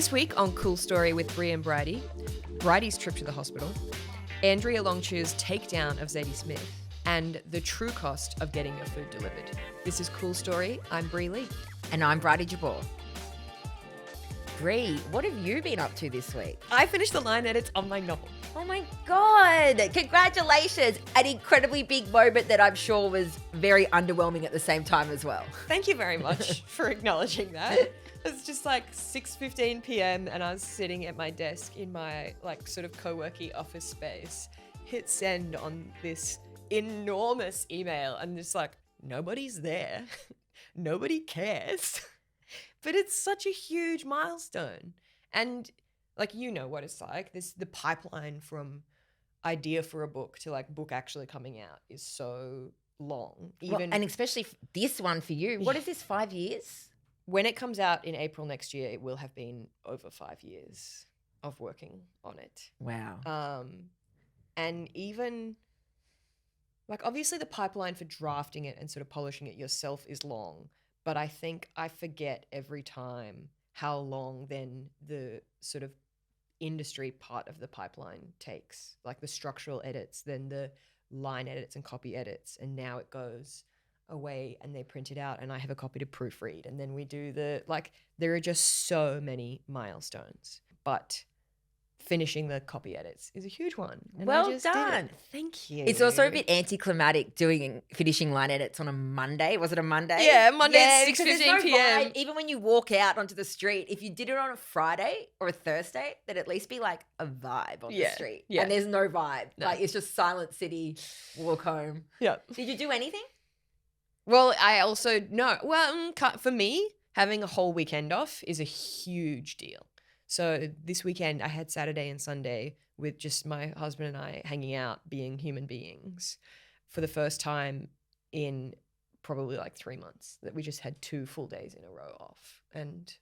This week on Cool Story with Bri and Bridie, Bridie's trip to the hospital, Andrea Long Chu's takedown of Zadie Smith, and the true cost of getting your food delivered. This is Cool Story. I'm Bri Lee. And I'm Bridie Jabor. Bri, what have you been up to this week? I finished the line edits on my novel. Oh my God. Congratulations. An incredibly big moment that I'm sure was very underwhelming at the same time as well. Thank you very much for acknowledging that. It's just like 6:15 p.m. and I was sitting at my desk in my sort of co-working office space, hit send on this enormous email and just nobody's there. Nobody cares. But it's such a huge milestone. And you know what it's like. The pipeline from idea for a book to book actually coming out is so long. And especially this one for you. What is this, 5 years? When it comes out in April next year, it will have been over 5 years of working on it. Wow. And even obviously the pipeline for drafting it and sort of polishing it yourself is long, but I think I forget every time how long then the sort of industry part of the pipeline takes, the structural edits, then the line edits and copy edits, and now it goes away and they print it out and I have a copy to proofread, and then we do there are just so many milestones, but finishing the copy edits is a huge one. And well I just done. Did it. Thank you. It's also a bit anticlimactic finishing line edits on a Monday. Was it a Monday? Yeah, Monday at because 6:15 there's no p.m. vibe. Even when you walk out onto the street, if you did it on a Friday or a Thursday, there'd at least be a vibe on the street. Yeah. And there's no vibe. No. It's just silent city, walk home. Yeah. Did you do anything? Well, I also no. Well, for me, having a whole weekend off is a huge deal. So this weekend I had Saturday and Sunday with just my husband and I hanging out, being human beings for the first time in probably 3 months, that we just had 2 full days in a row off. And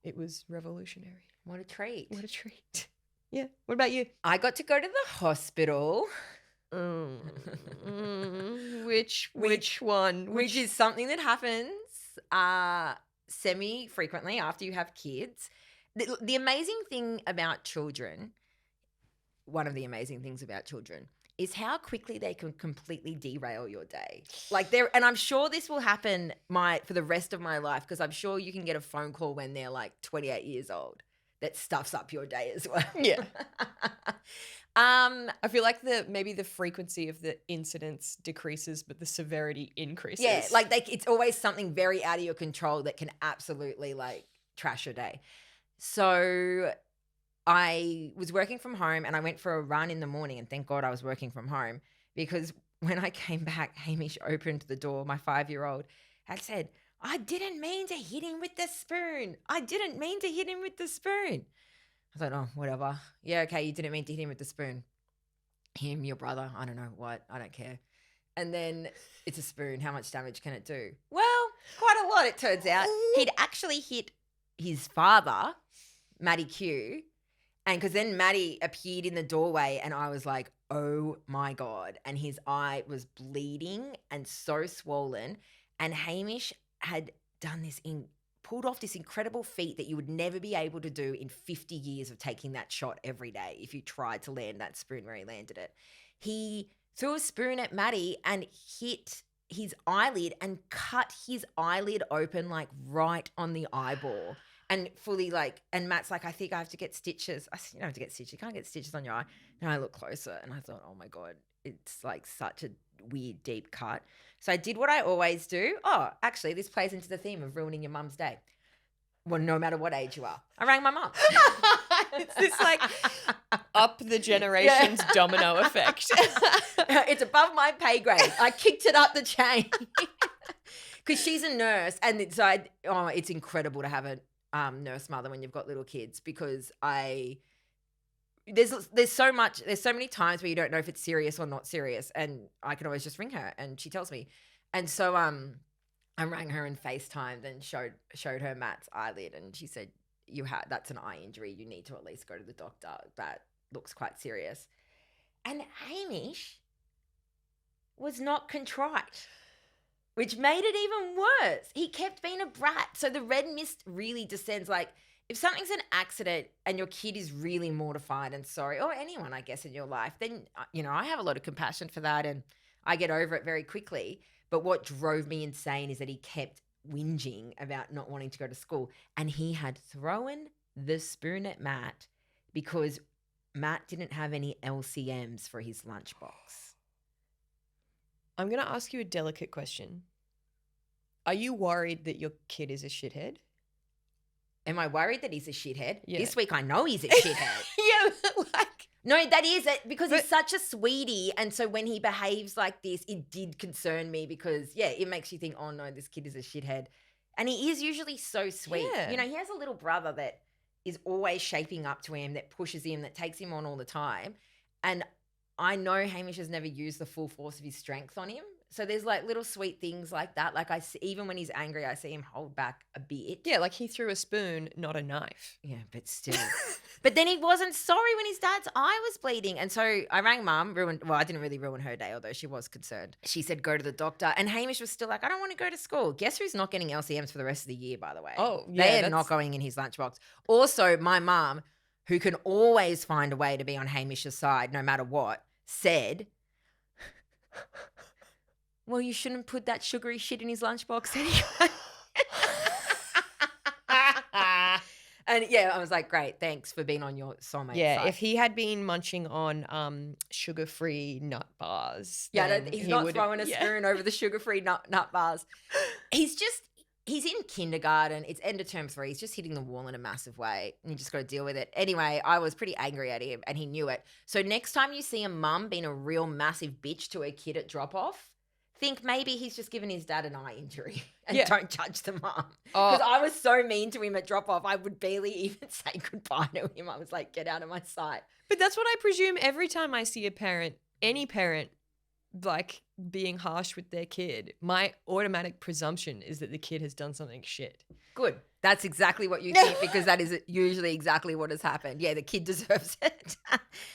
it was revolutionary. What a treat. What a treat. Yeah. What about you? I got to go to the hospital. Which one? Which is something that happens semi-frequently after you have kids. The amazing thing about children, one of the amazing things about children, is how quickly they can completely derail your day. And I'm sure this will happen for the rest of my life, because I'm sure you can get a phone call when they're 28 years old that stuffs up your day as well. Yeah. I feel maybe the frequency of the incidents decreases, but the severity increases. Yeah, it's always something very out of your control that can absolutely trash your day. So I was working from home and I went for a run in the morning, and thank God I was working from home, because when I came back, Hamish opened the door, my 5-year-old, had said, "I didn't mean to hit him with the spoon. I didn't mean to hit him with the spoon." I thought, oh, whatever. Yeah, okay, you didn't mean to hit him with the spoon. Him, your brother, I don't know what, I don't care. And then it's a spoon. How much damage can it do? Well, quite a lot, it turns out. He'd actually hit his father, Matty Q, and because then Matty appeared in the doorway and I was like, oh my God. And his eye was bleeding and so swollen. And Hamish had done pulled off this incredible feat that you would never be able to do in 50 years of taking that shot every day if you tried to land that spoon where he landed it. He threw a spoon at Matty and hit his eyelid and cut his eyelid open right on the eyeball. And fully and Matt's I think I have to get stitches. I said, you don't have to get stitches. You can't get stitches on your eye. And I looked closer and I thought, oh my God, it's such a weird, deep cut. So I did what I always do. Oh, actually, this plays into the theme of ruining your mum's day. Well, no matter what age you are. I rang my mum. It's this up the generations domino effect. It's above my pay grade. I kicked it up the chain. Because she's a nurse, and it's incredible to have a nurse mother when you've got little kids, because there's so many times where you don't know if it's serious or not serious, and I can always just ring her and she tells me. And so I rang her and FaceTimed and showed her Matt's eyelid, and she said, that's an eye injury. You need to at least go to the doctor. That looks quite serious. And Hamish was not contrite. which made it even worse. He kept being a brat. So the red mist really descends. Like, if something's an accident and your kid is really mortified and sorry, or anyone, I guess, in your life, then, I have a lot of compassion for that and I get over it very quickly. But what drove me insane is that he kept whinging about not wanting to go to school. And he had thrown the spoon at Matt because Matt didn't have any LCMs for his lunchbox. I'm going to ask you a delicate question. Are you worried that your kid is a shithead? Am I worried that he's a shithead? Yeah. This week I know he's a shithead. Yeah, No, that is it because he's such a sweetie. And so when he behaves like this, it did concern me because, it makes you think, oh no, this kid is a shithead. And he is usually so sweet. Yeah. He has a little brother that is always shaping up to him, that pushes him, that takes him on all the time. And I know Hamish has never used the full force of his strength on him. So there's like little sweet things like that. Like I see, even when he's angry, I see him hold back a bit. Yeah, like he threw a spoon, not a knife. Yeah, but still. But then he wasn't sorry when his dad's eye was bleeding. And so I rang Mum, I didn't really ruin her day, although she was concerned. She said, go to the doctor. And Hamish was still like, I don't want to go to school. Guess who's not getting LCMs for the rest of the year, by the way? Oh, yeah. They are not going in his lunchbox. Also, my mum, who can always find a way to be on Hamish's side no matter what, said, well, you shouldn't put that sugary shit in his lunchbox anyway. And I was like, great, thanks for being on your soulmate side. If he had been munching on sugar-free nut bars. He's not throwing a spoon over the sugar-free nut bars. He's in kindergarten. It's end of term 3. He's just hitting the wall in a massive way. And you just got to deal with it. Anyway, I was pretty angry at him and he knew it. So next time you see a mum being a real massive bitch to her kid at drop-off, think maybe he's just given his dad an eye injury and don't judge the mum. Because I was so mean to him at drop-off, I would barely even say goodbye to him. I was like, get out of my sight. But that's what I presume every time I see a parent, any parent, like being harsh with their kid, my automatic presumption is that the kid has done something shit. Good. That's exactly what you think because that is usually exactly what has happened. Yeah, the kid deserves it.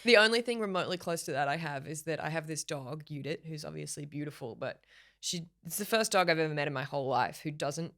The only thing remotely close to that I have is that I have this dog, Judith, who's obviously beautiful, but it's the first dog I've ever met in my whole life who doesn't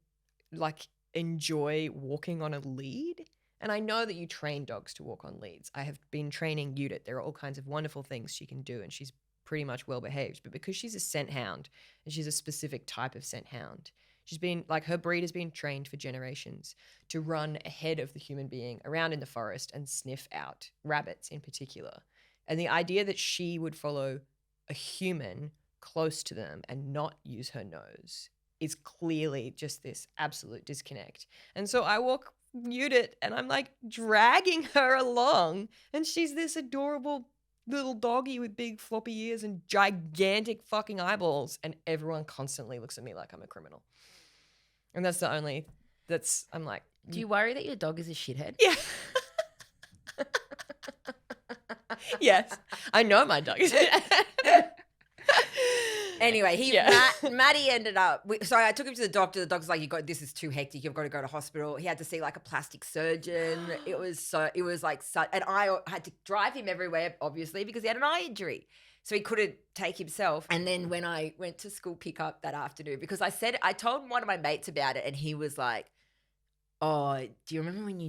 like enjoy walking on a lead. And I know that you train dogs to walk on leads. I have been training Judith. There are all kinds of wonderful things she can do and she's pretty much well behaved. But because she's a scent hound and she's a specific type of scent hound, she's been like, her breed has been trained for generations to run ahead of the human being around in the forest and sniff out rabbits in particular. And the idea that she would follow a human close to them and not use her nose is clearly just this absolute disconnect. And so I walk Judith and I'm like dragging her along and she's this adorable little doggy with big floppy ears and gigantic fucking eyeballs, and everyone constantly looks at me like I'm a criminal. And I'm like, do you worry that your dog is a shithead? Yeah. Yes. I know my dog is a shithead. Anyway, Matty ended up. So I took him to the doctor. The doctor's like, this is too hectic. You've got to go to hospital. He had to see like a plastic surgeon. And I had to drive him everywhere, obviously, because he had an eye injury. So he couldn't take himself. And then when I went to school pickup that afternoon, because I told one of my mates about it and he was like, oh, do you remember when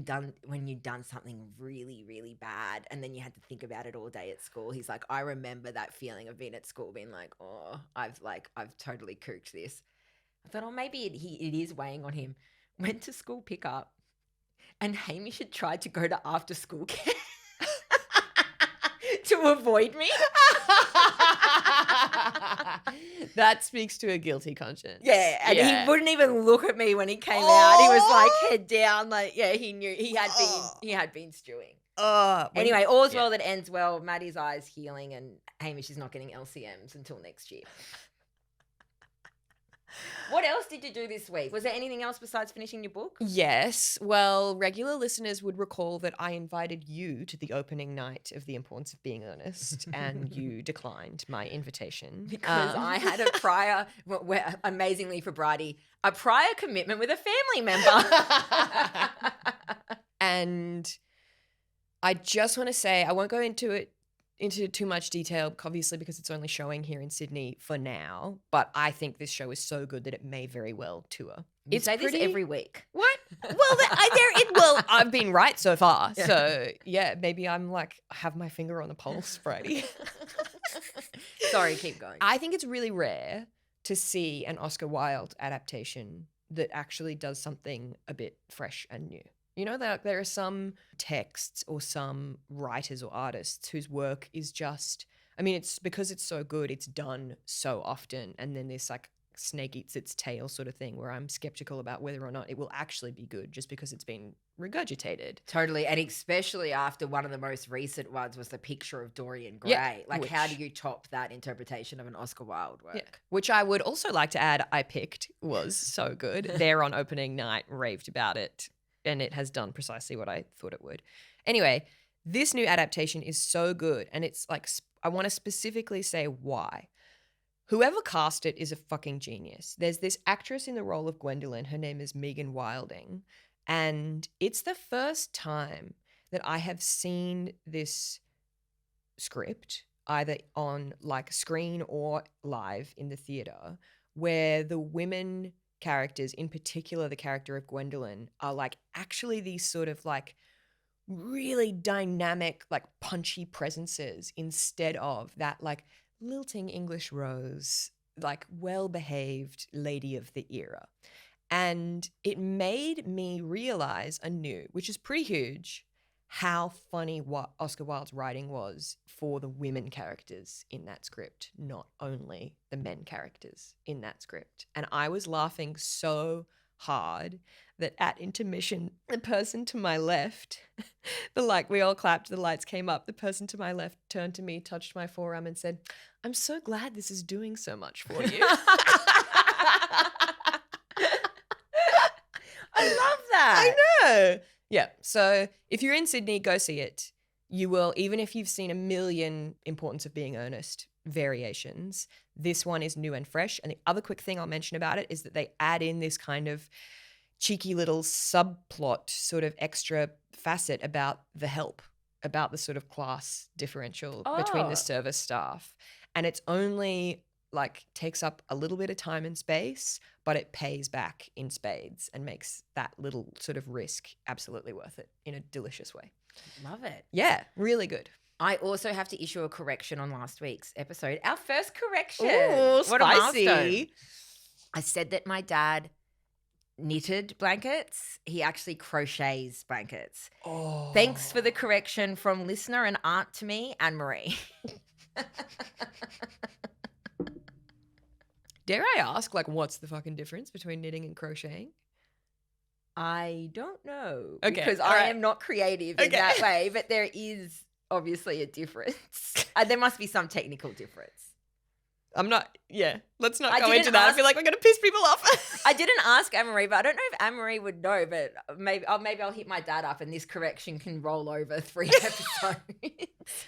you done something really, really bad and then you had to think about it all day at school? He's like, I remember that feeling of being at school, being like, oh, I've totally cooked this. I thought, oh, maybe it is weighing on him. Went to school pickup and Hamish had tried to go to after school care to avoid me. That speaks to a guilty conscience. Yeah, and he wouldn't even look at me when he came out. He was like head down, like he knew he had been stewing. Anyway, all's well that ends well. Maddie's eye's healing, and Hamish is not getting LCMs until next year. What else did you do this week? Was there anything else besides finishing your book? Yes. Well, regular listeners would recall that I invited you to the opening night of The Importance of Being Earnest, and you declined my invitation. Because I had a prior, amazingly for Bridie, a prior commitment with a family member. And I just want to say, I won't go into it into too much detail, obviously, because it's only showing here in Sydney for now. But I think this show is so good that it may very well tour. You say this every week. What? Well, I've been right so far. Yeah. So yeah, maybe I'm like have my finger on the pulse, Friday. Sorry, keep going. I think it's really rare to see an Oscar Wilde adaptation that actually does something a bit fresh and new. You know, there are some texts or some writers or artists whose work is just, I mean, it's because it's so good, it's done so often. And then this like snake eats its tail sort of thing where I'm skeptical about whether or not it will actually be good just because it's been regurgitated. Totally. And especially after one of the most recent ones was The Picture of Dorian Gray. Yeah, like how do you top that interpretation of an Oscar Wilde work? Yeah. Which I would also like to add I picked was so good. There on opening night, raved about it. And it has done precisely what I thought it would. Anyway, this new adaptation is so good. And it's like, I want to specifically say why. Whoever cast it is a fucking genius. There's this actress in the role of Gwendolyn. Her name is Megan Wilding. And it's the first time that I have seen this script, either on like screen or live in the theater, where the women characters, in particular the character of Gwendolyn, are like actually these sort of like really dynamic, like punchy presences instead of that like lilting English rose, like well-behaved lady of the era. And it made me realize anew, which is pretty huge, how funny what Oscar Wilde's writing was for the women characters in that script, not only the men characters in that script. And I was laughing so hard that at intermission, the person to my left, we all clapped, the lights came up, the person to my left turned to me, touched my forearm and said, "I'm so glad this is doing so much for you." I love that. I know. Yeah. So if you're in Sydney, go see it. You will, even if you've seen a million Importance of Being Earnest variations, this one is new and fresh. And the other quick thing I'll mention about it is that they add in this kind of cheeky little subplot, sort of extra facet about the help, about the sort of class differential between the service staff. And it's only like takes up a little bit of time and space, but it pays back in spades and makes that little sort of risk absolutely worth it in a delicious way. Love it. Yeah, really good. I also have to issue a correction on last week's episode. Our first correction. Ooh, what spicy. A milestone. I said that my dad knitted blankets. He actually crochets blankets. Oh. Thanks for the correction from listener and aunt to me, Anne-Marie. Dare I ask, like, what's the fucking difference between knitting and crocheting? I don't know. Okay. Because I am not creative in that way, but there is obviously a difference. There must be some technical difference. I'm not, let's not go into that. I feel like we're going to piss people off. I didn't ask Anne-Marie, but I don't know if Anne-Marie would know, but maybe I'll hit my dad up and this correction can roll over 3 episodes.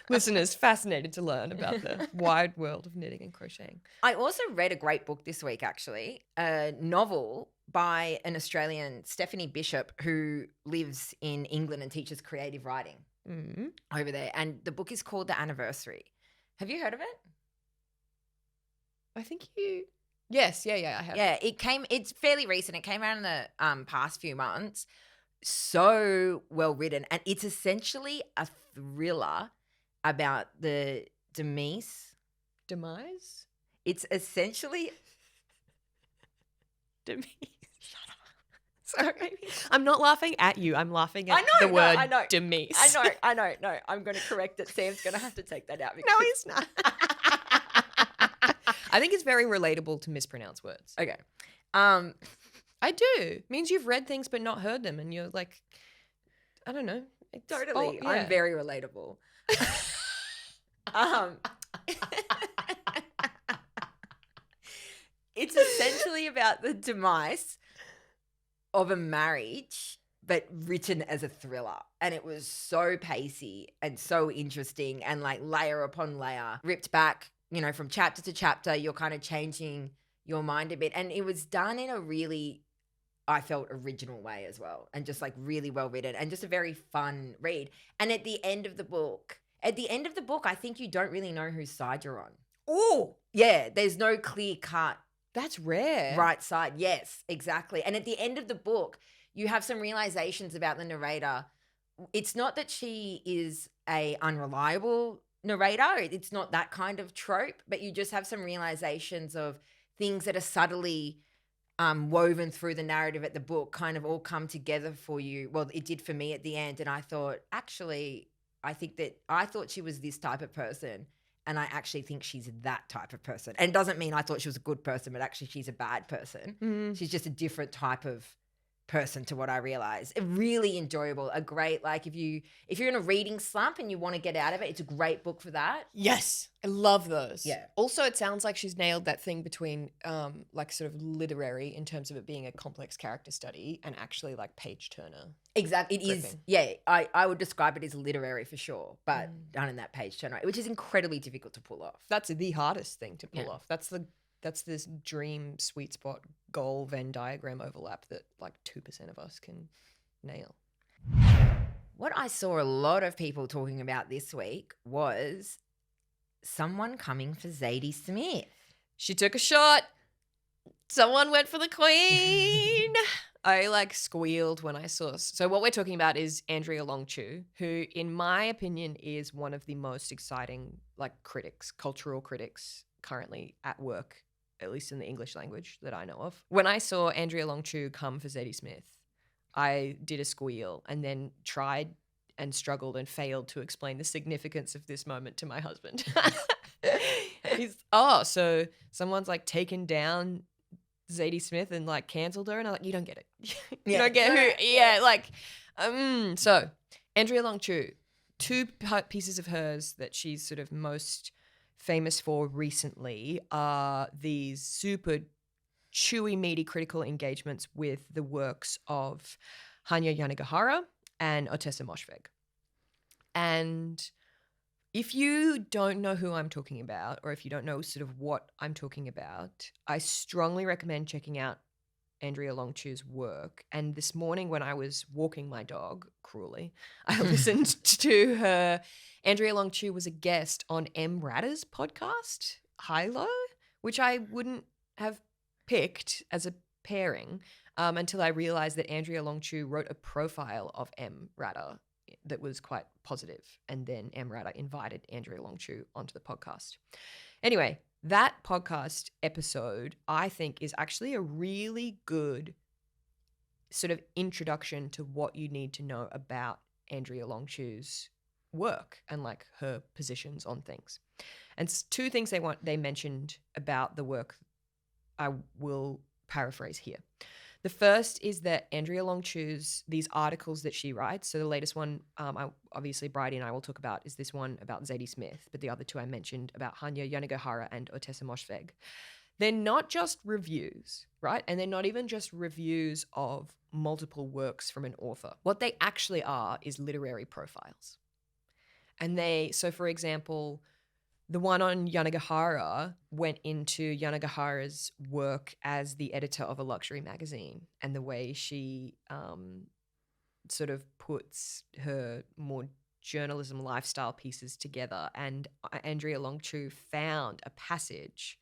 Listeners, fascinated to learn about the wide world of knitting and crocheting. I also read a great book this week, actually, a novel by an Australian, Stephanie Bishop, who lives in England and teaches creative writing over there. And the book is called The Anniversary. Have you heard of it? I think you... Yes, I have. Yeah, it's fairly recent. It came out in the past few months. So well written. And it's essentially a thriller about the Demise? It's essentially... Demise. Shut up. Sorry. I'm not laughing at you. I'm laughing at the word demise. I know. No, I'm going to correct it. Sam's going to have to take that out. No, he's not. I think it's very relatable to mispronounce words. Okay. I do. It means you've read things but not heard them and you're like, I don't know. Totally. I'm very relatable. It's essentially about the demise of a marriage, but written as a thriller. And it was so pacey and so interesting and like layer upon layer, ripped back, from chapter to chapter, you're kind of changing your mind a bit. And it was done in a really, I felt, original way as well. And just like really well written and just a very fun read. And at the end of the book, At the end of the book, I think you don't really know whose side you're on. Oh, Yeah, there's no clear cut that's rare. right side. Yes, exactly. And at the end of the book, you have some realizations about the narrator. It's not that she is a unreliable narrator. It's not that kind of trope, but you just have some realizations of things that are subtly woven through the narrative at the book kind of all come together for you. Well, it did for me at the end. And I thought, actually, I thought she was this type of person. And I actually think she's that type of person. And it doesn't mean I thought she was a good person, but actually she's a bad person. Mm. She's just a different type of person to what I realized. Really enjoyable. A great, like, if you're in a reading slump and you want to get out of it, it's a great book for that. Yes, I love those. Yeah. Also, it sounds like she's nailed that thing between like sort of literary in terms of it being a complex character study and actually like page turner. Exactly. It is. Gripping. Yeah, I would describe it as literary for sure, but done in that page turner, which is incredibly difficult to pull off. That's the hardest thing to pull Yeah. off. That's this dream sweet spot goal Venn diagram overlap that like 2% of us can nail. What I saw a lot of people talking about this week was someone coming for Zadie Smith. She took a shot. Someone went for the queen. I like squealed when I saw. So what we're talking about is Andrea Long Chu, who in my opinion is one of the most exciting like critics, cultural critics currently at work, at least in the English language that I know of. When I saw Andrea Long Chu come for Zadie Smith, I did a squeal and then tried and struggled and failed to explain the significance of this moment to my husband. So someone's like taken down Zadie Smith and like cancelled her, and I'm like, you don't get it. You don't get who. Yeah, like, so Andrea Long Chu, two pieces of hers that she's sort of most famous for recently are these super chewy, meaty critical engagements with the works of Hanya Yanagihara and Ottessa Moshfegh. And if you don't know who I'm talking about, or if you don't know sort of what I'm talking about, I strongly recommend checking out Andrea Long Chu's work. And this morning when I was walking my dog, cruelly, I listened to her. Andrea Long Chu was a guest on M. Ratter's podcast, High Low, which I wouldn't have picked as a pairing until I realized that Andrea Long Chu wrote a profile of M. Ratter that was quite positive, and then M. Ratter invited Andrea Long Chu onto the podcast. Anyway, that podcast episode, I think, is actually a really good sort of introduction to what you need to know about Andrea Long Chu's work and like her positions on things. And two things they mentioned about the work I will paraphrase here. The first is that Andrea Long Chu's, these articles that she writes, so the latest one, obviously Bridie and I will talk about, is this one about Zadie Smith, but the other two I mentioned about Hanya Yanagihara and Ottessa Moshfegh. They're not just reviews, right? And they're not even just reviews of multiple works from an author. What they actually are is literary profiles. And so for example, the one on Yanagihara went into Yanagihara's work as the editor of a luxury magazine and the way she sort of puts her more journalism lifestyle pieces together. And Andrea Long Chu found a passage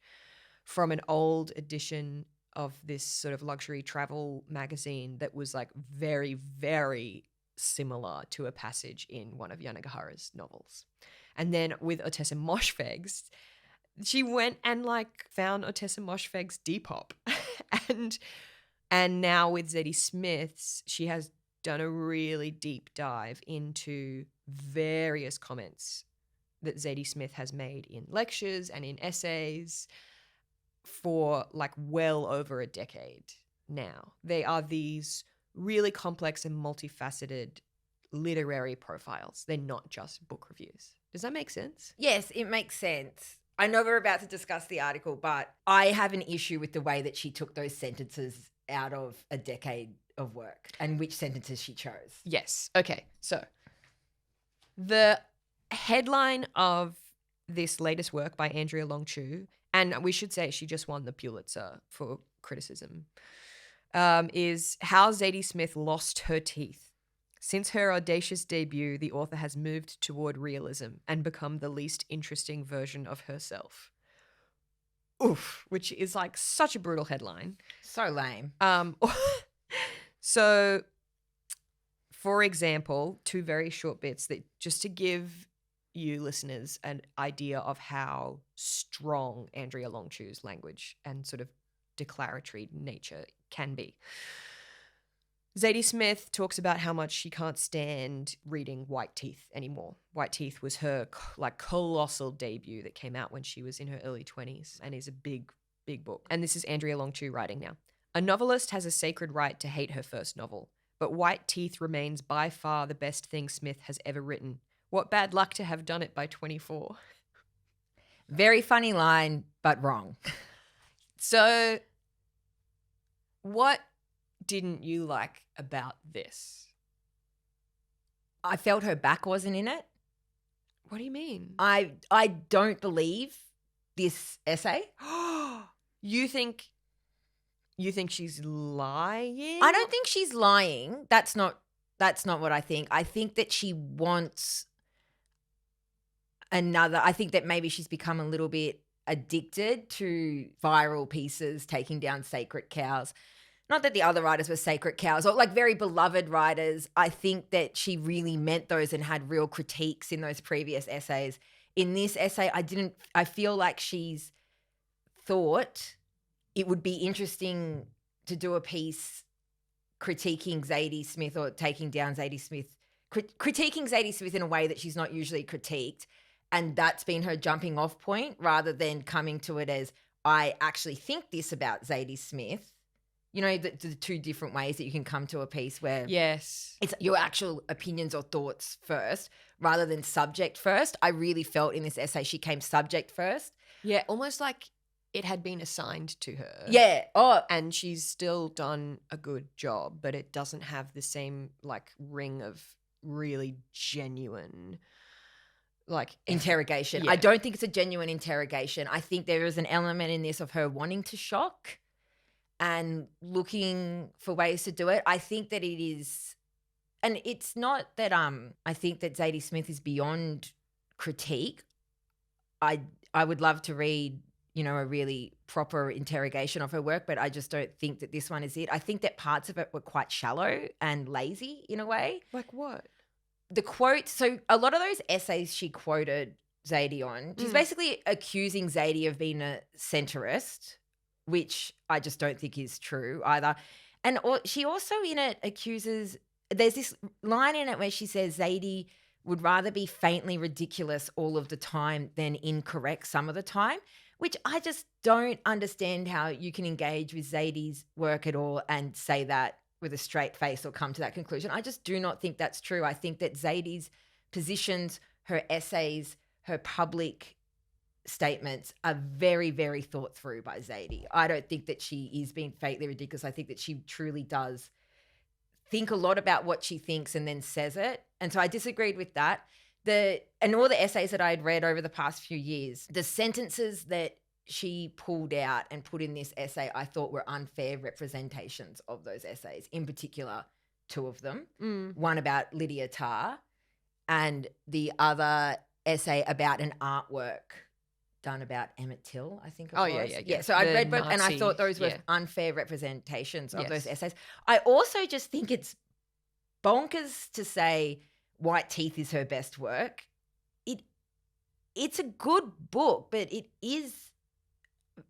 from an old edition of this sort of luxury travel magazine that was like very, very similar to a passage in one of Yanagihara's novels. And then with Ottessa Moshfegh's, she went and like found Ottessa Moshfegh's Depop. and now with Zadie Smith's, she has done a really deep dive into various comments that Zadie Smith has made in lectures and in essays for like well over a decade now. They are these really complex and multifaceted literary profiles. They're not just book reviews. Does that make sense? Yes, it makes sense. I know we're about to discuss the article, but I have an issue with the way that she took those sentences out of a decade of work and which sentences she chose. Yes. Okay. So the headline of this latest work by Andrea Long Chu, and we should say she just won the Pulitzer for criticism, is How Zadie Smith Lost Her Teeth, Since her audacious debut, the author has moved toward realism and become the least interesting version of herself. Oof, which is like such a brutal headline. So lame. So, for example, two very short bits that just to give you listeners an idea of how strong Andrea Long Chu's language and sort of declaratory nature can be. Zadie Smith talks about how much she can't stand reading White Teeth anymore. White Teeth was her like colossal debut that came out when she was in her early 20s and is a big, big book. And this is Andrea Long Chu writing now. A novelist has a sacred right to hate her first novel, but White Teeth remains by far the best thing Smith has ever written. What bad luck to have done it by 24. Very funny line, but wrong. So, what didn't you like about this? I felt her back wasn't in it. What do you mean? I don't believe this essay. You think she's lying? I don't think she's lying. That's not what I think. I think that she wants I think that maybe she's become a little bit addicted to viral pieces, taking down sacred cows. Not that the other writers were sacred cows or like very beloved writers. I think that she really meant those and had real critiques in those previous essays. In this essay, I feel like she's thought it would be interesting to do a piece critiquing Zadie Smith or taking down Zadie Smith, critiquing Zadie Smith in a way that she's not usually critiqued. And that's been her jumping off point rather than coming to it as, I actually think this about Zadie Smith. You know, the two different ways that you can come to a piece where yes, it's your actual opinions or thoughts first rather than subject first. I really felt in this essay she came subject first. Yeah, almost like it had been assigned to her. Yeah. Oh, and she's still done a good job, but it doesn't have the same like ring of really genuine like interrogation. Yeah. I don't think it's a genuine interrogation. I think there is an element in this of her wanting to shock and looking for ways to do it. I think that it is, and it's not that I think that Zadie Smith is beyond critique. I would love to read, you know, a really proper interrogation of her work, but I just don't think that this one is it. I think that parts of it were quite shallow and lazy in a way. Like what? The quote, so a lot of those essays she quoted Zadie on, she's basically accusing Zadie of being a centrist, which I just don't think is true either. And she also in it accuses, there's this line in it where she says Zadie would rather be faintly ridiculous all of the time than incorrect some of the time, which I just don't understand how you can engage with Zadie's work at all and say that with a straight face or come to that conclusion. I just do not think that's true. I think that Zadie's positions, her essays, her public statements are very, very thought through by Zadie. I don't think that she is being faintly ridiculous. I think that she truly does think a lot about what she thinks and then says it. And so I disagreed with that. And all the essays that I had read over the past few years, the sentences that she pulled out and put in this essay, I thought were unfair representations of those essays, in particular, two of them. One about Lydia Tarr and the other essay about an artwork done about Emmett Till, I think it was. Yeah. So I read both and I thought those were unfair representations of those essays. I also just think it's bonkers to say White Teeth is her best work. It's a good book, but it is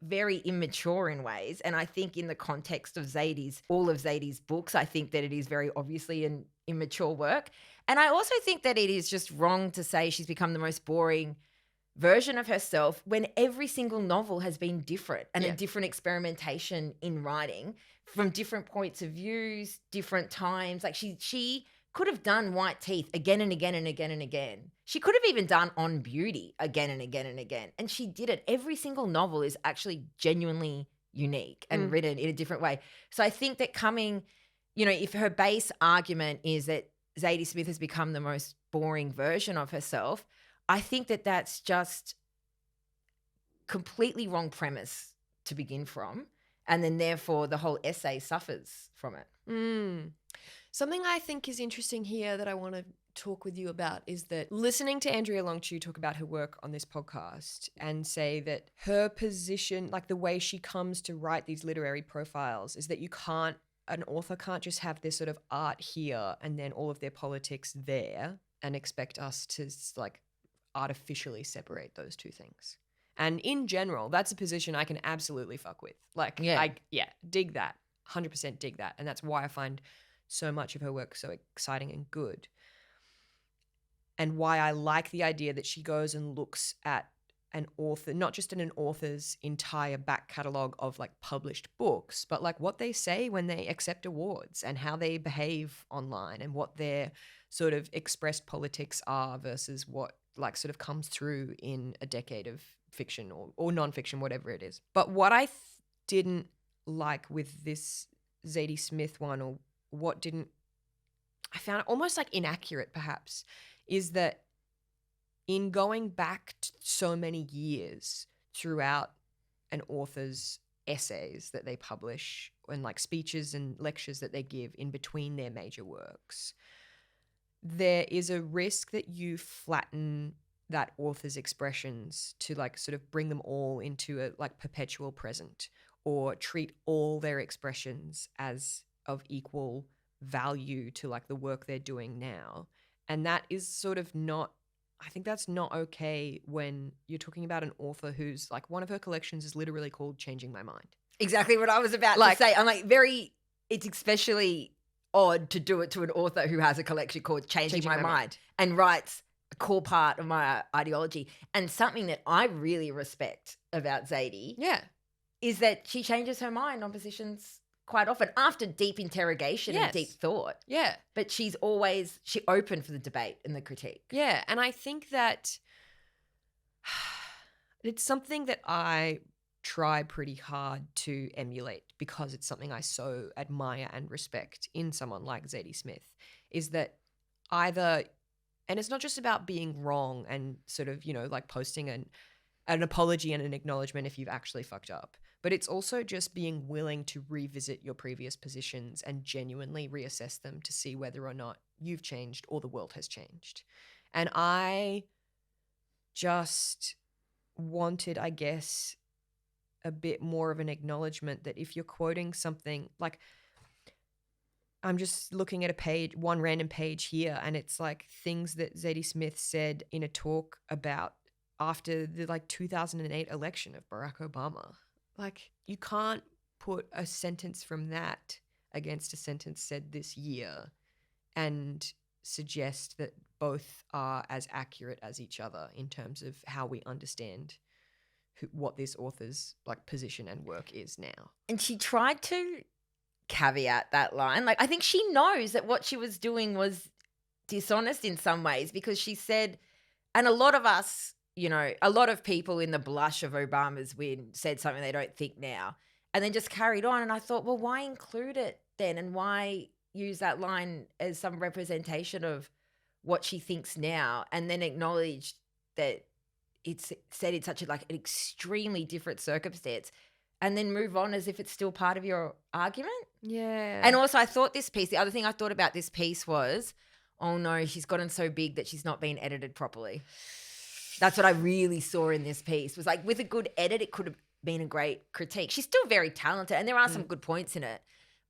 very immature in ways. And I think in the context of all of Zadie's books, I think that it is very obviously an immature work. And I also think that it is just wrong to say she's become the most boring version of herself when every single novel has been different and a different experimentation in writing from different points of views, different times. Like she could have done White Teeth again and again and again and again. She could have even done On Beauty again and again and again. And she did it. Every single novel is actually genuinely unique and written in a different way. So I think that if her base argument is that Zadie Smith has become the most boring version of herself, I think that that's just completely wrong premise to begin from. And then therefore the whole essay suffers from it. Something I think is interesting here that I want to talk with you about is that listening to Andrea Long Chu talk about her work on this podcast and say that her position, like the way she comes to write these literary profiles, is that an author can't just have this sort of art here and then all of their politics there and expect us to like artificially separate those two things. And in general, that's a position I can absolutely fuck with. Like, Yeah. dig that. 100% dig that. And that's why I find so much of her work so exciting and good. And why I like the idea that she goes and looks at an author, not just in an author's entire back catalogue of like published books, but like what they say when they accept awards and how they behave online and what their sort of expressed politics are versus what like sort of comes through in a decade of fiction or nonfiction, whatever it is. But what I didn't like with this Zadie Smith one, or what I found it almost like inaccurate perhaps, is that in going back so many years throughout an author's essays that they publish and like speeches and lectures that they give in between their major works, there is a risk that you flatten that author's expressions to like sort of bring them all into a like perpetual present, or treat all their expressions as of equal value to like the work they're doing now. And that is sort of not, I think that's not okay when you're talking about an author who's like, one of her collections is literally called Changing My Mind. Exactly what I was about to say. I'm like, it's especially odd to do it to an author who has a collection called Changing My Mind and writes a core part of my ideology. And something that I really respect about Zadie is that she changes her mind on positions quite often after deep interrogation and deep thought. Yeah. But she opened for the debate and the critique. Yeah. And I think that it's something that I try pretty hard to emulate because it's something I so admire and respect in someone like Zadie Smith, is that either, and it's not just about being wrong and sort of, you know, like posting an apology and an acknowledgement if you've actually fucked up, but it's also just being willing to revisit your previous positions and genuinely reassess them to see whether or not you've changed or the world has changed. And I just wanted, I guess, a bit more of an acknowledgement that if you're quoting something, like I'm just looking at one random page here, and it's like things that Zadie Smith said in a talk about after the like 2008 election of Barack Obama. Like, you can't put a sentence from that against a sentence said this year and suggest that both are as accurate as each other in terms of how we understand what this author's like position and work is now. And she tried to caveat that line. Like, I think she knows that what she was doing was dishonest in some ways, because she said, and a lot of us, you know, a lot of people in the blush of Obama's win said something they don't think now, and then just carried on. And I thought, well, why include it then? And why use that line as some representation of what she thinks now, and then acknowledge that it's said in such an extremely different circumstance, and then move on as if it's still part of your argument? Yeah. And also, I thought the other thing I thought about this piece was, oh no, she's gotten so big that she's not been edited properly. That's what I really saw in this piece, was like, with a good edit, it could have been a great critique. She's still very talented and there are some good points in it,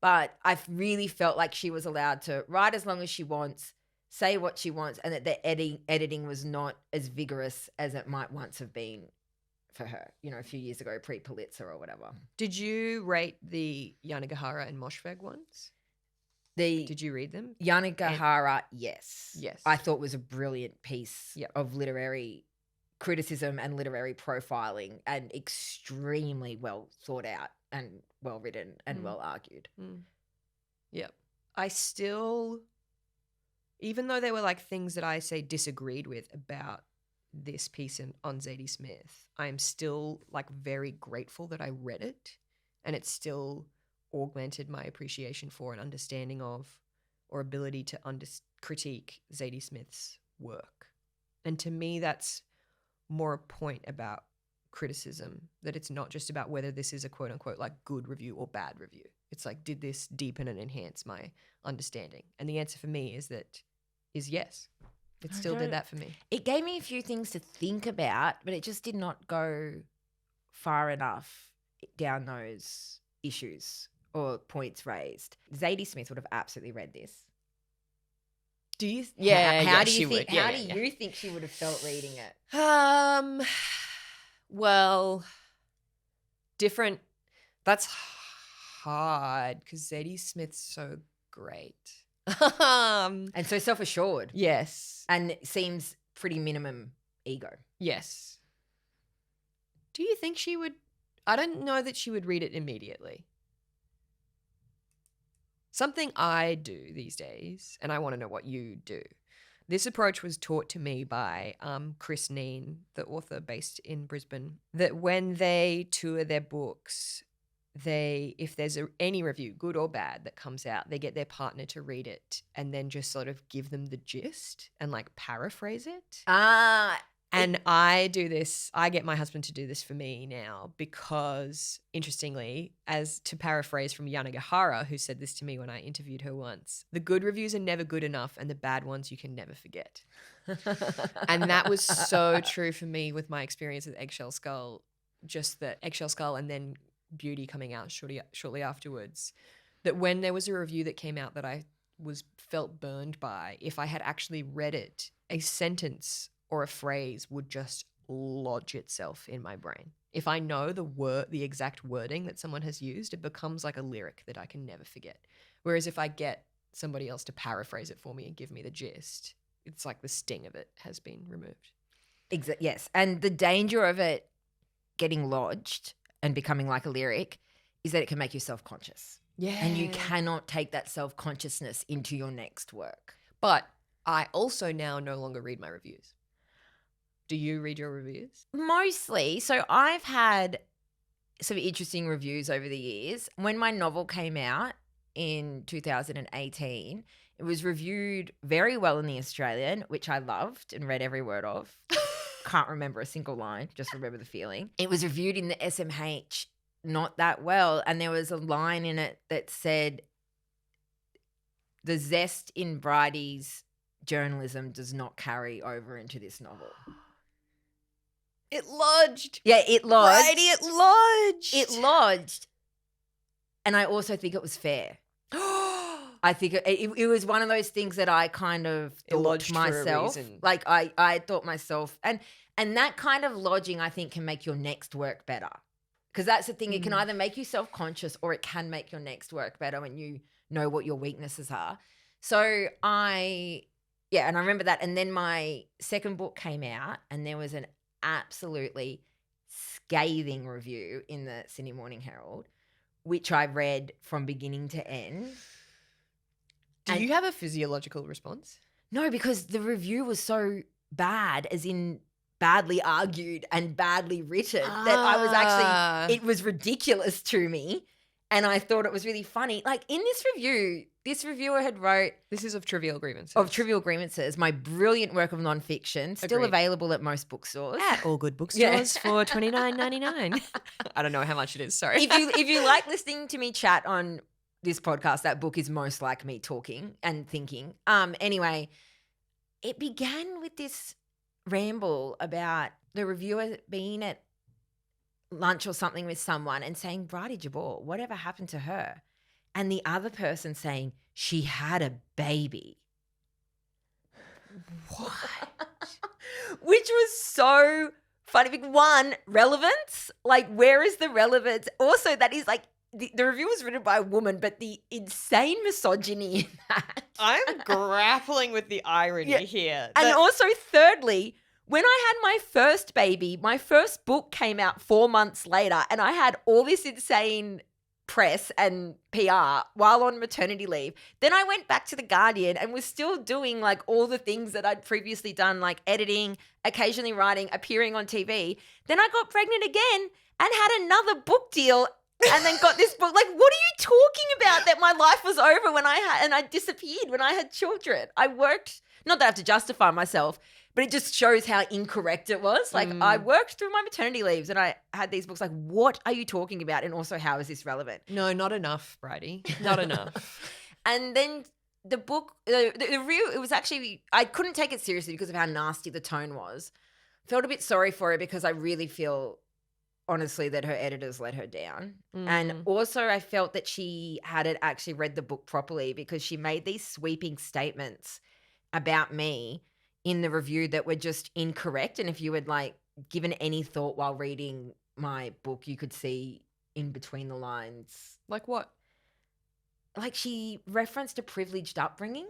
but I really felt like she was allowed to write as long as she wants, say what she wants, and that the editing was not as vigorous as it might once have been for her, you know, a few years ago, pre-Pulitzer or whatever. Did you rate the Yanagihara and Moshfegh ones? Did you read them? Yanagihara, yes. Yes. I thought was a brilliant piece of literary criticism and literary profiling, and extremely well thought out and well written and well argued. Yep. I still, even though there were like things that I say disagreed with about this piece on Zadie Smith, I'm still like very grateful that I read it, and it still augmented my appreciation for and understanding of, or ability to critique Zadie Smith's work. And to me, that's more a point about criticism, that it's not just about whether this is a quote unquote like good review or bad review. It's like, did this deepen and enhance my understanding? And the answer for me is yes. It still did that for me. It gave me a few things to think about, but it just did not go far enough down those issues or points raised. Zadie Smith would have absolutely read this. Do you? How do she you think? would. How do you think she would have felt reading it? Well, different. That's hard because Zadie Smith's so great. And so self-assured. Yes. And seems pretty minimum ego. Yes. Do you think she would? I don't know that she would read it immediately. Something I do these days, and I want to know what you do. This approach was taught to me by Chris Neen, the author based in Brisbane, that when they tour their books, if there's any review, good or bad, that comes out, they get their partner to read it and then just sort of give them the gist and like paraphrase it. And I do this, I get my husband to do this for me now because, interestingly, as to paraphrase from Yanagihara, who said this to me when I interviewed her once, the good reviews are never good enough and the bad ones you can never forget. And that was so true for me with my experience with Eggshell Skull, just that Eggshell Skull and then Beauty coming out shortly afterwards, that when there was a review that came out that I felt burned by, if I had actually read it, a sentence or a phrase would just lodge itself in my brain. If I know the exact wording that someone has used, it becomes like a lyric that I can never forget. Whereas if I get somebody else to paraphrase it for me and give me the gist, it's like the sting of it has been removed. Yes. And the danger of it getting lodged and becoming like a lyric is that it can make you self-conscious. Yeah. And you cannot take that self-consciousness into your next work. But I also now no longer read my reviews. Do you read your reviews? Mostly. So I've had some interesting reviews over the years. When my novel came out in 2018, it was reviewed very well in The Australian, which I loved and read every word of. Can't remember a single line, just remember the feeling. It was reviewed in the SMH not that well, and there was a line in it that said, the zest in Bridie's journalism does not carry over into this novel. It lodged. Yeah, it lodged. Bridie, it lodged. It lodged. And I also think it was fair. I think it was one of those things that I kind of thought to myself. Like I thought myself, and that kind of lodging I think can make your next work better. Because that's the thing, it can either make you self-conscious or it can make your next work better when you know what your weaknesses are. So and I remember that. And then my second book came out and there was an absolutely scathing review in the Sydney Morning Herald, which I read from beginning to end. Do you have a physiological response? No, because the review was so bad, as in badly argued and badly written, that I was actually, it was ridiculous to me. And I thought it was really funny. Like in this review, this reviewer had wrote... This is of Trivial Grievances. Of Trivial Grievances, my brilliant work of nonfiction, still available at most bookstores. At all good bookstores for $29.99. I don't know how much it is, sorry. If you like listening to me chat on this podcast, that book is most like me talking and thinking. Anyway, it began with this ramble about the reviewer being at lunch or something with someone and saying, Bridie Jabor, whatever happened to her? And the other person saying, she had a baby. What? Which was so funny. One, relevance. Like, where is the relevance? Also, that is like, the review was written by a woman, but the insane misogyny in that. I'm grappling with the irony here. And also, thirdly, when I had my first baby, my first book came out 4 months later, and I had all this insane press and PR while on maternity leave. Then I went back to The Guardian and was still doing like all the things that I'd previously done, like editing, occasionally writing, appearing on TV. Then I got pregnant again and had another book deal and then got this book. Like, what are you talking about that my life was over when I disappeared when I had children? I worked, not that I have to justify myself, But it just shows how incorrect it was. Like I worked through my maternity leaves and I had these books like, what are you talking about? And also, how is this relevant? No, not enough, Bridie. Not enough. And then the book, the real, it was actually, I couldn't take it seriously because of how nasty the tone was. Felt a bit sorry for her because I really feel, honestly, that her editors let her down. And also I felt that she hadn't actually read the book properly because she made these sweeping statements about me in the review that were just incorrect. And if you had like given any thought while reading my book, you could see in between the lines. Like what? Like she referenced a privileged upbringing.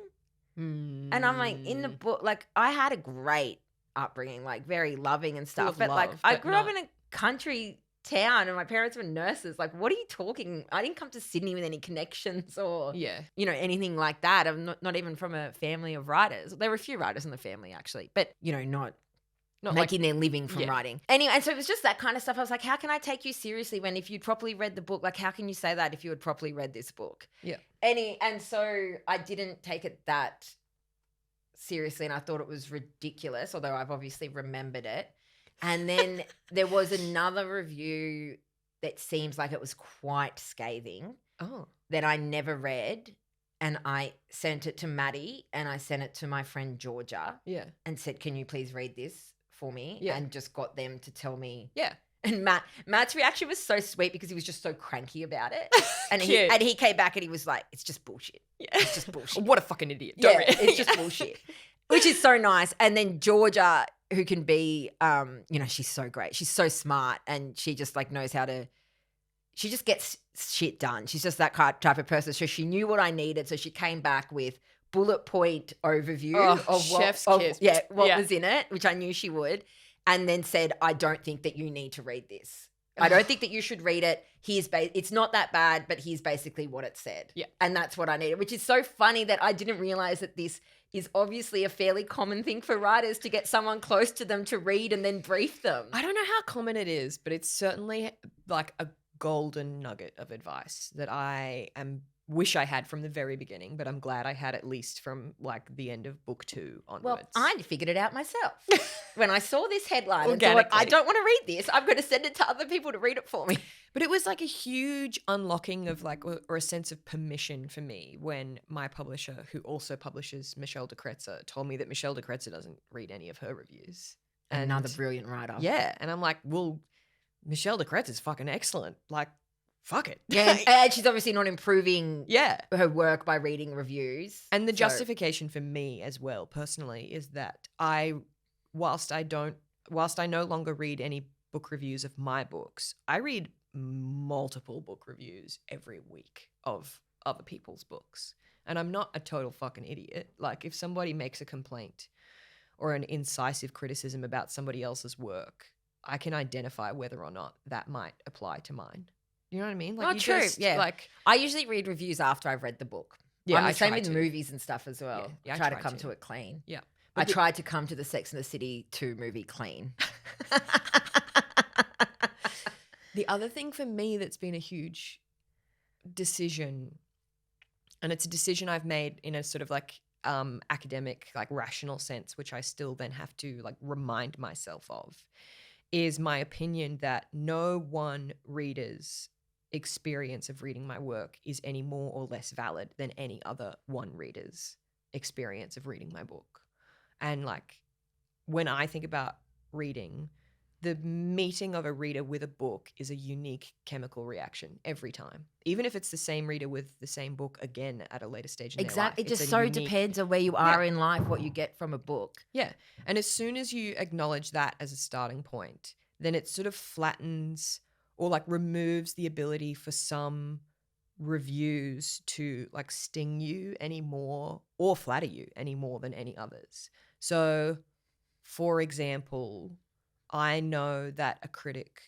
And And I'm like, in the book, like I had a great upbringing, like very loving and stuff. of But like love, I but grew up not- in a country town and my parents were nurses. Like, what are you talking? I didn't come to Sydney with any connections or, Yeah. you know, anything like that. I'm not even from a family of writers. There were a few writers in the family actually, but you know, not Not like making their living from yeah. writing. Anyway, and so it was just that kind of stuff. I was like, how can I take you seriously when if you'd properly read the book, like how can you say that if you had properly read this book? Yeah. And so I didn't take it that seriously and I thought it was ridiculous, although I've obviously remembered it. And then there was another review that seems like it was quite scathing Oh. that I never read. And I sent it to Maddie and I sent it to my friend Georgia Yeah. and said, can you please read this for me? Yeah. And just got them to tell me. Yeah. And Matt's reaction was so sweet because he was just so cranky about it. And Cute. he came back and he was like, it's just bullshit. Yeah. It's just bullshit. What a fucking idiot. Yeah, Don't read it. it's just bullshit. Which is so nice. And then Georgia, who can be, you know, she's so great. She's so smart and she just like knows how to, she just gets shit done. She's just that type of person. So she knew what I needed. So she came back with bullet point overview of chef's what, kiss. what was in it, which I knew she would. And then said, I don't think that you need to read this. I don't think that you should read it. It's not that bad, but here's basically what it said. Yeah. And that's what I needed, which is so funny that I didn't realize that this is obviously a fairly common thing for writers to get someone close to them to read and then brief them. I don't know how common it is, but it's certainly like a golden nugget of advice that I wish I had from the very beginning, but I'm glad I had at least from like the end of book 2 onwards. Well, I figured it out myself. When I saw this headline and thought, Organically. I don't want to read this, I'm going to send it to other people to read it for me. But it was like a huge unlocking of like, or a sense of permission for me when my publisher, who also publishes Michelle de Kretser, told me that Michelle de Kretser doesn't read any of her reviews. Another brilliant writer. Yeah. And I'm like, well, Michelle de Kretser is fucking excellent. Like, fuck it. Yeah, and she's obviously not improving Yeah. her work by reading reviews. And the So- justification for me as well, personally, is that whilst I no longer read any book reviews of my books, I read multiple book reviews every week of other people's books. And I'm not a total fucking idiot. Like if somebody makes a complaint or an incisive criticism about somebody else's work, I can identify whether or not that might apply to mine. You know what I mean? Like Oh, you true. just, Yeah. like I usually read reviews after I've read the book. Yeah, I'm the I same try with to. movies and stuff as well. Yeah, I I try to try come to. to it clean. Yeah. I But the- tried to come to the Sex and the City 2 movie clean. The other thing for me that's been a huge decision, and it's a decision I've made in a sort of like academic, like rational sense, which I still then have to like remind myself of, is my opinion that no one reader's experience of reading my work is any more or less valid than any other one reader's experience of reading my book. And like when I think about reading, the meeting of a reader with a book is a unique chemical reaction every time. Even if it's the same reader with the same book again at a later stage in their life. Exactly. It it's just a so unique- depends on where you are in life, what you get from a book. Yeah. And as soon as you acknowledge that as a starting point, then it sort of flattens or like removes the ability for some reviews to like sting you anymore or flatter you any more than any others. So, for example, I know that a critic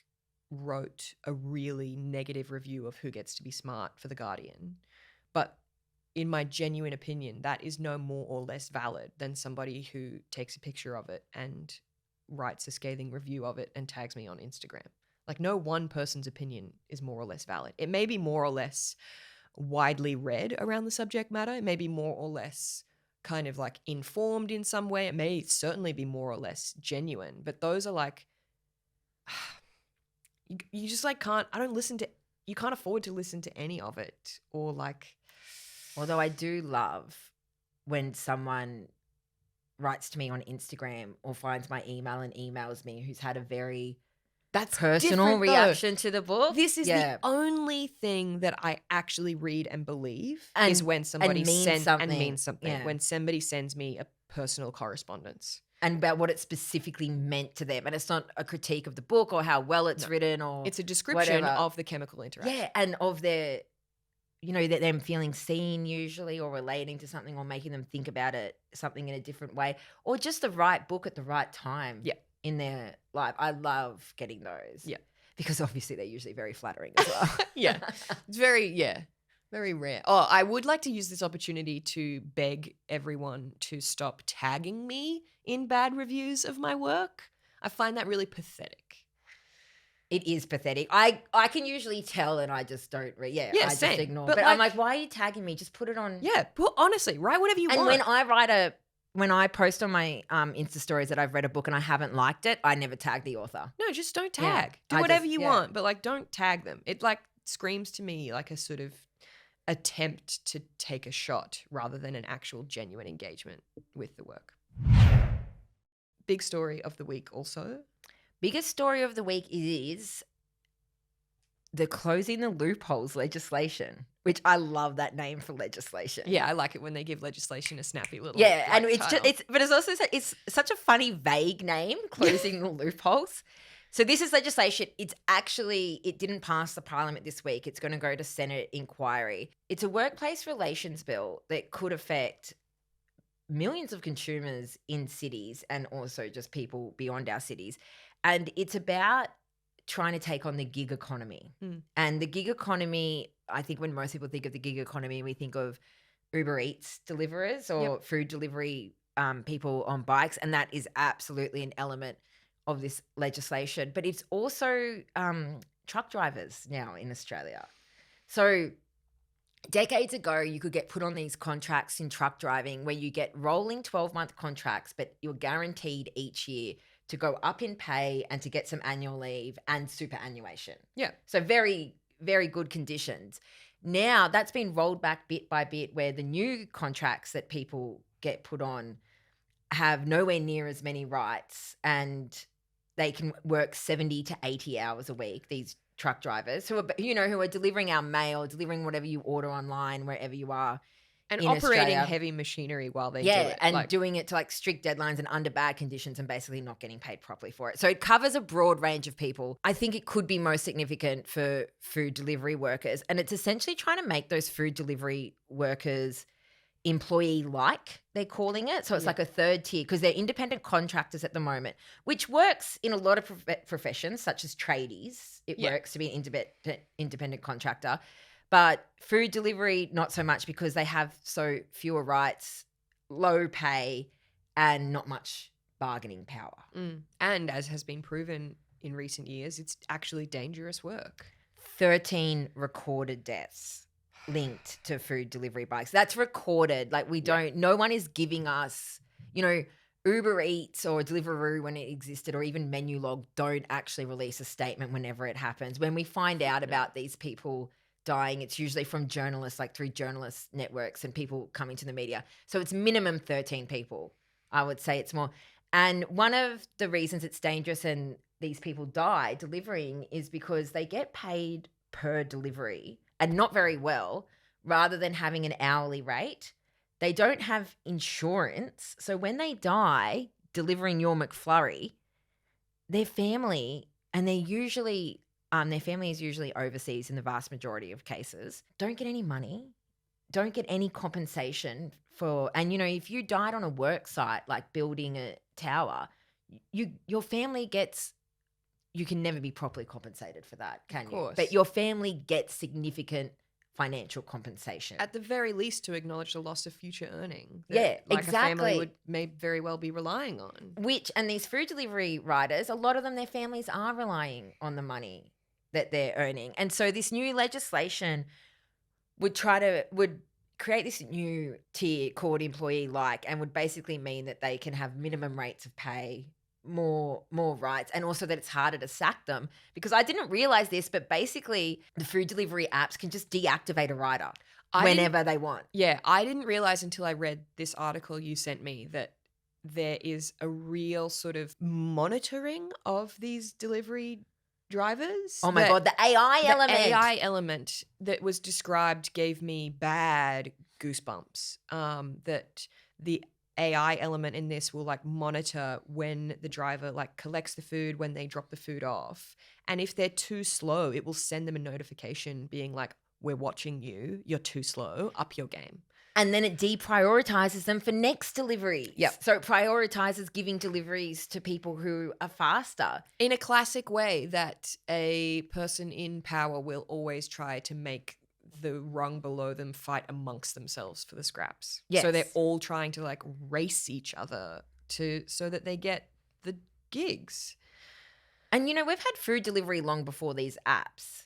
wrote a really negative review of Who Gets to Be Smart for The Guardian, but in my genuine opinion, that is no more or less valid than somebody who takes a picture of it and writes a scathing review of it and tags me on Instagram. Like no one person's opinion is more or less valid. It may be more or less widely read around the subject matter. It may be more or less kind of like informed in some way. It may certainly be more or less genuine, but those are like, you just like you can't afford to listen to any of it, or like. Although I do love when someone writes to me on Instagram or finds my email and emails me who's had a very That's personal different, though. reaction to the book. This is the only thing that I actually read and believe And- is when somebody and means something. Yeah. When somebody sends me a personal correspondence. And about what it specifically meant to them. And it's not a critique of the book or how well it's written or It's a description whatever. of the chemical interaction. Yeah, and of their, that them feeling seen usually, or relating to something, or making them think about it, something in a different way, or just the right book at the right time in their life. I love getting those. Yeah. Because obviously they're usually very flattering as well. Yeah. It's very rare. Oh, I would like to use this opportunity to beg everyone to stop tagging me in bad reviews of my work. I find that really pathetic. It is pathetic. I can usually tell, and I just don't read. I just same. ignore. But But I'm like, why are you tagging me? Just put it on. Yeah, honestly, write whatever you want. And when I post on my Insta stories that I've read a book and I haven't liked it, I never tag the author. No, just don't tag. Yeah, Do whatever you want, but like don't tag them. It like screams to me like a sort of attempt to take a shot rather than an actual genuine engagement with the work. Big story of the week also. Biggest story of the week is the closing the loopholes legislation, which I love that name for legislation. Yeah, I like it when they give legislation a snappy little and title. but it's also it's such a funny vague name, closing the loopholes. So this is legislation. It didn't pass the parliament this week. It's going to go to Senate inquiry. It's a workplace relations bill that could affect millions of consumers in cities and also just people beyond our cities. And it's about trying to take on the gig economy. And the gig economy, I think when most people think of the gig economy, we think of Uber Eats deliverers or food delivery people on bikes. And that is absolutely an element of this legislation. But it's also truck drivers now in Australia. So decades ago, you could get put on these contracts in truck driving where you get rolling 12-month contracts, but you're guaranteed each year to go up in pay and to get some annual leave and superannuation. Yeah. So very, very good conditions. Now that's been rolled back bit by bit where the new contracts that people get put on have nowhere near as many rights, and they can work 70 to 80 hours a week, these truck drivers who are delivering our mail, delivering whatever you order online, wherever you are. And in operating Australia. heavy machinery while they do it. And doing it to like strict deadlines and under bad conditions and basically not getting paid properly for it. So it covers a broad range of people. I think it could be most significant for food delivery workers. And it's essentially trying to make those food delivery workers employee-like, they're calling it. So it's like a third tier because they're independent contractors at the moment, which works in a lot of professions such as tradies. It works to be an independent contractor. But food delivery, not so much because they have so fewer rights, low pay, and not much bargaining power. And as has been proven in recent years, it's actually dangerous work. 13 recorded deaths linked to food delivery bikes. That's recorded. Like no one is giving us, Uber Eats or Deliveroo when it existed, or even Menulog don't actually release a statement whenever it happens. When we find out about these people dying, it's usually from journalists, like through journalist networks and people coming to the media. So it's minimum 13 people. I would say it's more. And one of the reasons it's dangerous and these people die delivering is because they get paid per delivery and not very well, rather than having an hourly rate. They don't have insurance. So when they die delivering your McFlurry, their family, and they're usually their family is usually overseas in the vast majority of cases, don't get any money, don't get any compensation for, and if you died on a work site, like building a tower, your family gets, you can never be properly compensated for that, can you? But your family gets significant financial compensation. At the very least, to acknowledge the loss of future earning. Exactly. A family may very well be relying on. And these food delivery riders, a lot of them, their families are relying on the money that they're earning. And so this new legislation would create this new tier called employee like, and would basically mean that they can have minimum rates of pay, more rights, and also that it's harder to sack them, because I didn't realize this, but basically the food delivery apps can just deactivate a rider whenever they want. Yeah, I didn't realize until I read this article you sent me that there is a real sort of monitoring of these delivery drivers. Oh my God, the AI element. The AI element that was described gave me bad goosebumps. That the AI element in this will like monitor when the driver like collects the food, when they drop the food off. And if they're too slow, it will send them a notification being like, we're watching you, you're too slow, up your game. And then it deprioritizes them for next deliveries. Yep. So it prioritizes giving deliveries to people who are faster. In a classic way that a person in power will always try to make the rung below them fight amongst themselves for the scraps. Yes. So they're all trying to like race each other so that they get the gigs. And, you know, we've had food delivery long before these apps.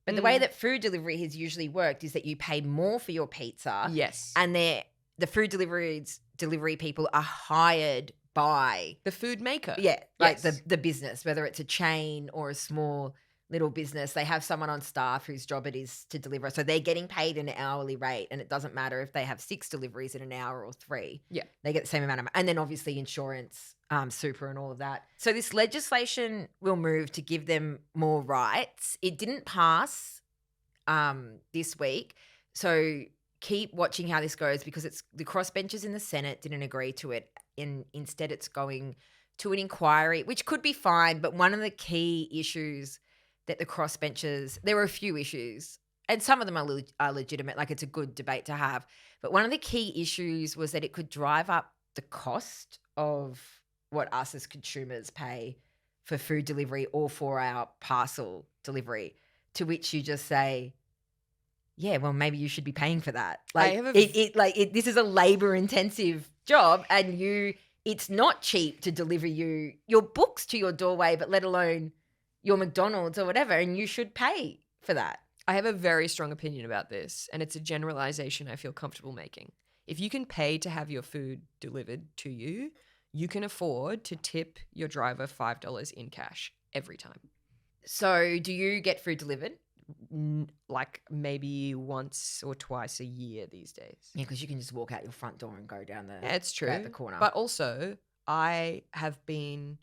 But the way that food delivery has usually worked is that you pay more for your pizza. Yes. And the food delivery people are hired by the food maker. Yeah. Like Yes. the business, whether it's a chain or a small little business, they have someone on staff whose job it is to deliver. So they're getting paid an hourly rate, and it doesn't matter if they have 6 deliveries in an hour or 3. Yeah. They get the same amount of money. And then obviously insurance, super and all of that. So this legislation will move to give them more rights. It didn't pass this week. So keep watching how this goes, because it's the crossbenchers in the Senate didn't agree to it. Instead, it's going to an inquiry, which could be fine. But one of the key issues that the crossbenchers, there were a few issues, and some of them are legitimate, like it's a good debate to have. But one of the key issues was that it could drive up the cost of what us as consumers pay for food delivery or for our parcel delivery, to which you just say, yeah, well, maybe you should be paying for that. Like this is a labor intensive job, and it's not cheap to deliver you your books to your doorway, but let alone your McDonald's or whatever, and you should pay for that. I have a very strong opinion about this, and it's a generalization I feel comfortable making. If you can pay to have your food delivered to you, you can afford to tip your driver $5 in cash every time. So do you get food delivered? Like maybe once or twice a year these days. Yeah, because you can just walk out your front door and go down the it's true. out the corner. But also, I have been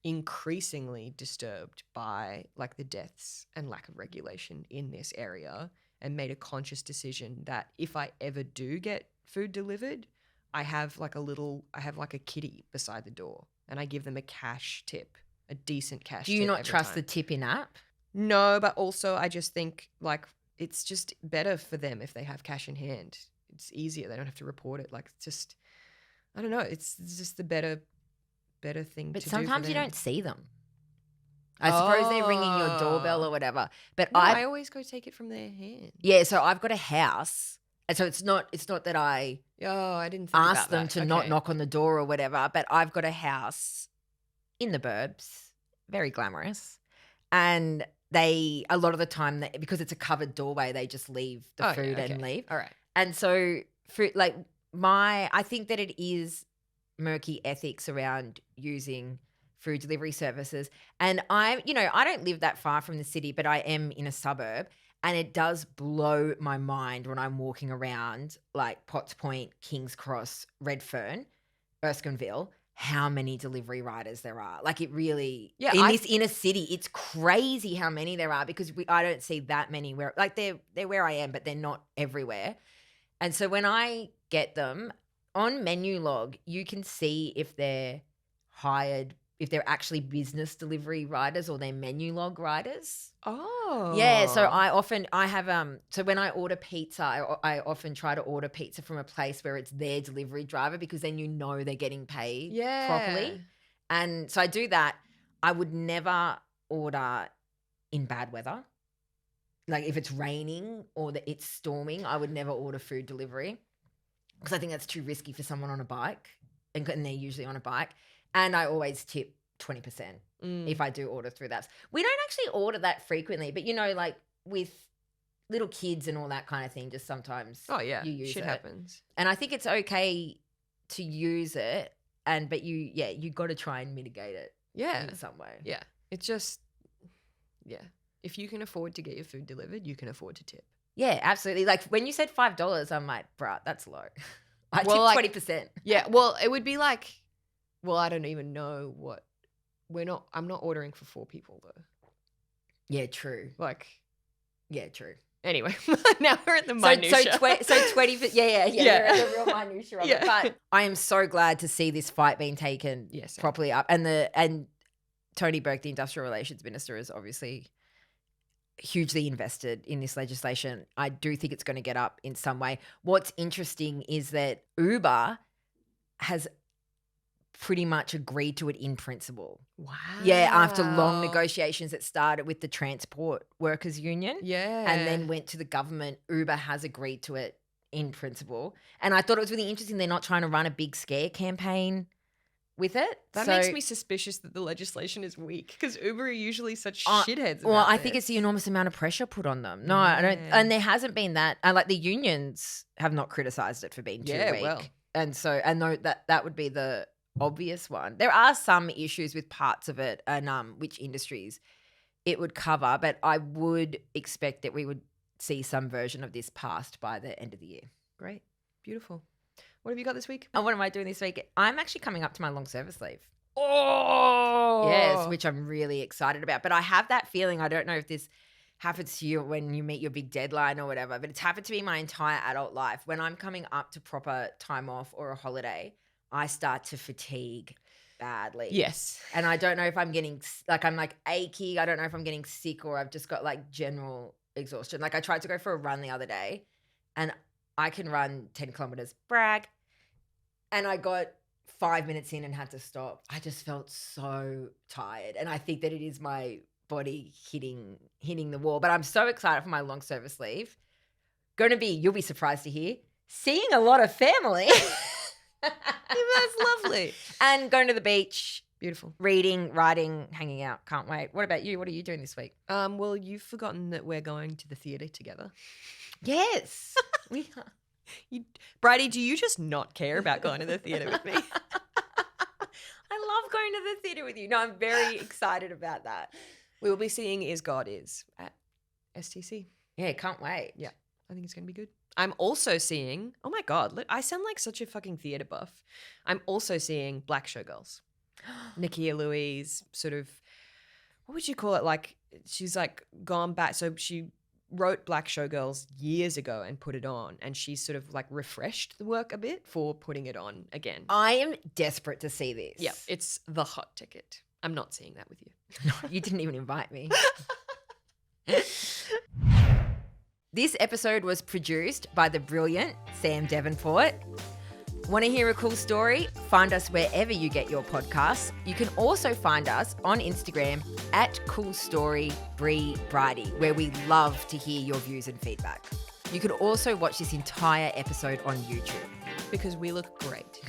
increasingly disturbed by like the deaths and lack of regulation in this area, and made a conscious decision that if I ever do get food delivered, I have like a kitty beside the door, and I give them a cash tip, a decent cash tip. Do you not every trust time. the tip in app? No, but also I just think like it's just better for them if they have cash in hand. It's easier. They don't have to report it. Like it's just, I don't know. It's just the better thing But to do. sometimes for you them. don't see them. I suppose they're ringing your doorbell or whatever. But No, I always go take it from their hand. Yeah, so I've got a house. And so it's not that I I didn't think ask about them that. to Okay. not knock on the door or whatever, but I've got a house in the burbs, very glamorous. And a lot of the time, because it's a covered doorway, they just leave the food and leave. All right. And so I think that it is murky ethics around using food delivery services. And I don't live that far from the city, but I am in a suburb, and it does blow my mind when I'm walking around like Potts Point, King's Cross, Redfern, Erskineville, how many delivery riders there are. Like it really, this inner city, it's crazy how many there are, because I don't see that many where, like they're where I am, but they're not everywhere. And so when I get them on menu log, you can see if they're hired, if they're actually business delivery riders or they're menu log riders. Oh. Yeah, so I have so when I order pizza, I often try to order pizza from a place where it's their delivery driver, because then they're getting paid properly. And so I do that. I would never order in bad weather. Like if it's raining or that it's storming, I would never order food delivery, because I think that's too risky for someone on a bike, and they're usually on a bike. And I always tip 20% if I do order through that. We don't actually order that frequently, but like with little kids and all that kind of thing, just sometimes Oh yeah, you use shit it. happens. And I think it's okay to use it, but you got to try and mitigate it Yeah, in some way. yeah. It's just, yeah. If you can afford to get your food delivered, you can afford to tip. Yeah, absolutely. Like when you said $5, I'm like, bruh, that's low. I Well, like- tip 20%. Yeah, well, it would be like, well, I don't even know what I'm not ordering for 4 people though. Yeah, true. Like, Yeah, true. anyway, now we're at the So minutia. 20, yeah. Yeah. We're at the real minutia of it. But I am so glad to see this fight being taken Yes, same. properly up. And Tony Burke, the Industrial Relations Minister, is obviously hugely invested in this legislation. I do think it's going to get up in some way. What's interesting is that Uber has pretty much agreed to it in principle. Wow. Yeah, after long negotiations that started with the Transport Workers Union. Yeah. And then went to the government. Uber has agreed to it in principle. And I thought it was really interesting they're not trying to run a big scare campaign with it. That So- makes me suspicious that the legislation is weak because Uber are usually such shitheads. Well, about I think this. it's the enormous amount of pressure put on them. No, I don't. Yeah. And there hasn't been that. And like the unions have not criticised it for being too weak. well. And so, and no, that would be the obvious one. There are some issues with parts of it and which industries it would cover, but I would expect that we would see some version of this passed by the end of the year. Great. Beautiful. What have you got this week? And what am I doing this week? I'm actually coming up to my long service leave. Oh. Yes, which I'm really excited about. But I have that feeling, I don't know if this happens to you when you meet your big deadline or whatever, but it's happened to me my entire adult life. When I'm coming up to proper time off or a holiday, I start to fatigue badly. Yes. And I don't know if I'm getting, like, I'm like achy. I don't know if I'm getting sick or I've just got like general exhaustion. Like I tried to go for a run the other day and I can run 10 kilometers, brag. And I got 5 minutes in and had to stop. I just felt so tired. And I think that it is my body hitting the wall. But I'm so excited for my long service leave. Going to be, you'll be surprised to hear, seeing a lot of family. That's lovely. And going to the beach, Beautiful. reading, writing, hanging out. Can't wait. What about you? What are you doing this week? Well, you've forgotten that we're going to the theatre together. Yes, we are. Bridie, do you just not care about going to the theatre with me? I love going to the theatre with you. No, I'm very excited about that. We will be seeing Is God Is at STC. Yeah, can't wait. Yeah, I think it's going to be good. I'm also seeing, oh my God, look, I sound like such a fucking theatre buff. I'm also seeing Black Showgirls. Nakia Louise, sort of, what would you call it? Like, she's like gone back. So she wrote Black Showgirls years ago and put it on. And she's sort of like refreshed the work a bit for putting it on again. I am desperate to see this. Yeah, it's the hot ticket. I'm not seeing that with you. No, you didn't even invite me. This episode was produced by the brilliant Sam Davenport. Want to hear a cool story? Find us wherever you get your podcasts. You can also find us on Instagram at CoolStoryBri, where we love to hear your views and feedback. You can also watch this entire episode on YouTube. Because we look great.